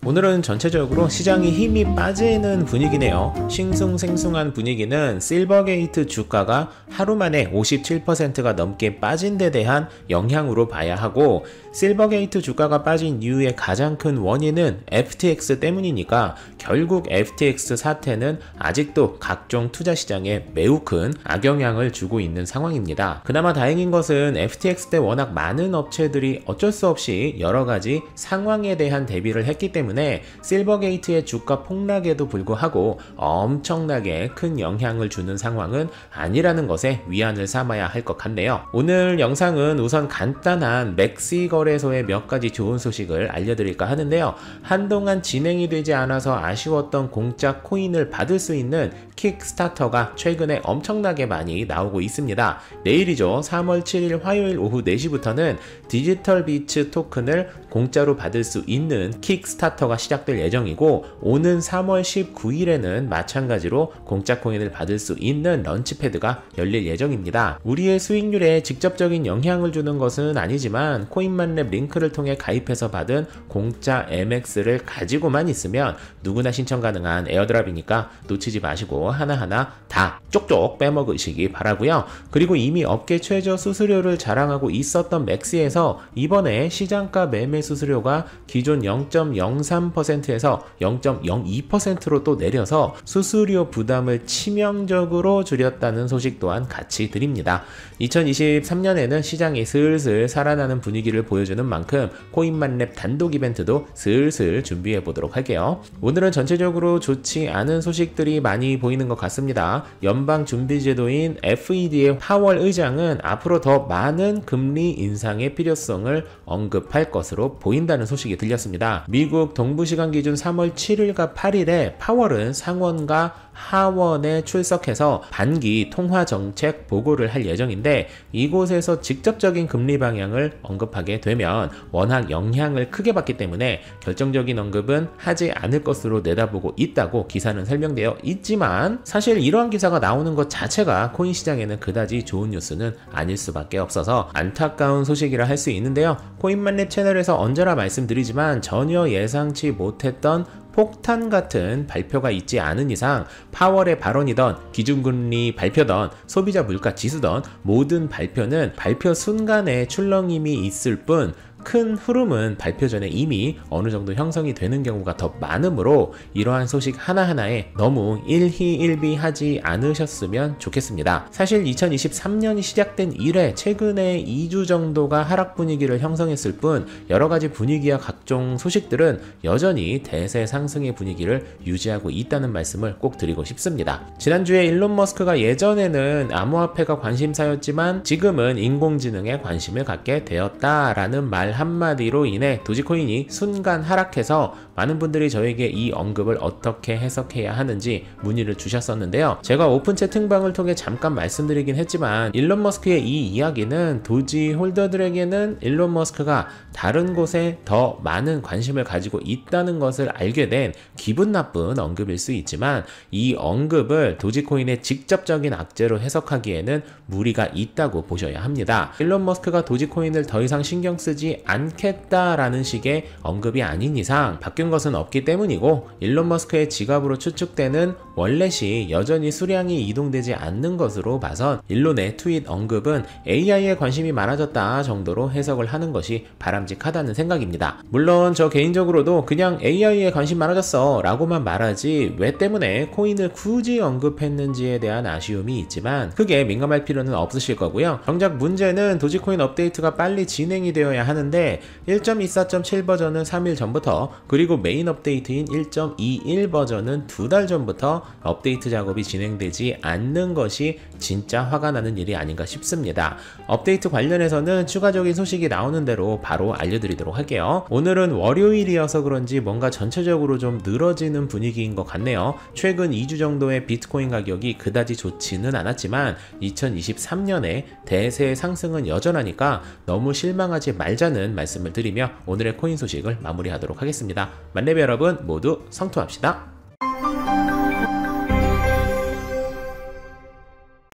오늘은 전체적으로 시장이 힘이 빠지는 분위기네요. 싱숭생숭한 분위기는 실버게이트 주가가 하루 만에 57%가 넘게 빠진 데 대한 영향으로 봐야 하고, 실버게이트 주가가 빠진 이유의 가장 큰 원인은 FTX 때문이니까 결국 FTX 사태는 아직도 각종 투자 시장에 매우 큰 악영향을 주고 있는 상황입니다. 그나마 다행인 것은 FTX 때 워낙 많은 업체들이 어쩔 수 없이 여러 가지 상황에 대한 대비를 했기 때문에 실버게이트의 주가 폭락에도 불구하고 엄청나게 큰 영향을 주는 상황은 아니라는 것에 위안을 삼아야 할 것 같네요. 오늘 영상은 우선 간단한 맥시 거래소의 몇 가지 좋은 소식을 알려드릴까 하는데요. 한동안 진행이 되지 않아서 아쉬웠던 공짜 코인을 받을 수 있는 킥스타터가 최근에 엄청나게 많이 나오고 있습니다. 내일이죠. 3월 7일 화요일 오후 4시부터는 디지털 비츠 토큰을 공짜로 받을 수 있는 킥스타터가 시작될 예정이고, 오는 3월 19일에는 마찬가지로 공짜 코인을 받을 수 있는 런치패드가 열릴 예정입니다. 우리의 수익률에 직접적인 영향을 주는 것은 아니지만 코인만렙 링크를 통해 가입해서 받은 공짜 MX를 가지고만 있으면 누구나 신청 가능한 에어드랍이니까 놓치지 마시고 하나하나 다 쪽쪽 빼먹으시기 바라고요. 그리고 이미 업계 최저 수수료를 자랑하고 있었던 맥시에서 이번에 시장가 매매 수수료가 기존 0.03%에서 0.02%로 또 내려서 수수료 부담을 치명적으로 줄였다는 소식 또한 같이 드립니다. 2023년에는 시장이 슬슬 살아나는 분위기를 보여주는 만큼 코인만렙 단독 이벤트도 슬슬 준비해 보도록 할게요. 오늘은 전체적으로 좋지 않은 소식들이 많이 보이는 것 같습니다. 연방준비제도인 FED의 파월 의장은 앞으로 더 많은 금리 인상의 필요성을 언급할 것으로 보인다는 소식이 들렸습니다. 미국 동부시간 기준 3월 7일과 8일에 파월은 상원과 하원에 출석해서 반기 통화정책 보고를 할 예정인데, 이곳에서 직접적인 금리 방향을 언급하게 되면 워낙 영향을 크게 받기 때문에 결정적인 언급은 하지 않을 것으로 내다보고 있다고 기사는 설명되어 있지만, 사실 이러한 기사가 나오는 것 자체가 코인 시장에는 그다지 좋은 뉴스는 아닐 수밖에 없어서 안타까운 소식이라 할 수 있는데요. 코인만렙 채널에서 언제나 말씀드리지만 전혀 예상치 못했던 폭탄 같은 발표가 있지 않은 이상 파월의 발언이던 기준금리 발표던 소비자 물가 지수던 모든 발표는 발표 순간에 출렁임이 있을 뿐 큰 흐름은 발표 전에 이미 어느 정도 형성이 되는 경우가 더 많으므로 이러한 소식 하나하나에 너무 일희일비하지 않으셨으면 좋겠습니다. 사실 2023년이 시작된 이래 최근에 2주 정도가 하락 분위기를 형성했을 뿐 여러가지 분위기와 각종 소식들은 여전히 대세 상승의 분위기를 유지하고 있다는 말씀을 꼭 드리고 싶습니다. 지난주에 일론 머스크가 예전에는 암호화폐가 관심사였지만 지금은 인공지능에 관심을 갖게 되었다라는 말 한마디로 인해 도지코인이 순간 하락해서 많은 분들이 저에게 이 언급을 어떻게 해석해야 하는지 문의를 주셨었는데요. 제가 오픈 채팅방을 통해 잠깐 말씀드리긴 했지만 일론 머스크의 이 이야기는 도지 홀더들에게는 일론 머스크가 다른 곳에 더 많은 관심을 가지고 있다는 것을 알게 된 기분 나쁜 언급일 수 있지만, 이 언급을 도지코인의 직접적인 악재로 해석하기에는 무리가 있다고 보셔야 합니다. 일론 머스크가 도지코인을 더 이상 신경 쓰지 않겠다라는 식의 언급이 아닌 이상 바뀐 것은 없기 때문이고, 일론 머스크의 지갑으로 추측되는 월렛이 여전히 수량이 이동되지 않는 것으로 봐선 일론의 트윗 언급은 AI에 관심이 많아졌다 정도로 해석을 하는 것이 바람직하다는 생각입니다. 물론 저 개인적으로도 그냥 AI에 관심 많아졌어 라고만 말하지 왜 때문에 코인을 굳이 언급했는지에 대한 아쉬움이 있지만 크게 민감할 필요는 없으실 거고요. 정작 문제는 도지코인 업데이트가 빨리 진행이 되어야 하는데 1.24.7 버전은 3일 전부터, 그리고 메인 업데이트인 1.21 버전은 2달 전부터 업데이트 작업이 진행되지 않는 것이 진짜 화가 나는 일이 아닌가 싶습니다. 업데이트 관련해서는 추가적인 소식이 나오는 대로 바로 알려드리도록 할게요. 오늘은 월요일이어서 그런지 뭔가 전체적으로 좀 늘어지는 분위기인 것 같네요. 최근 2주 정도의 비트코인 가격이 그다지 좋지는 않았지만 2023년에 대세 상승은 여전하니까 너무 실망하지 말자는 말씀을 드리며 오늘의 코인 소식을 마무리하도록 하겠습니다. 만렙 여러분 모두 성투합시다.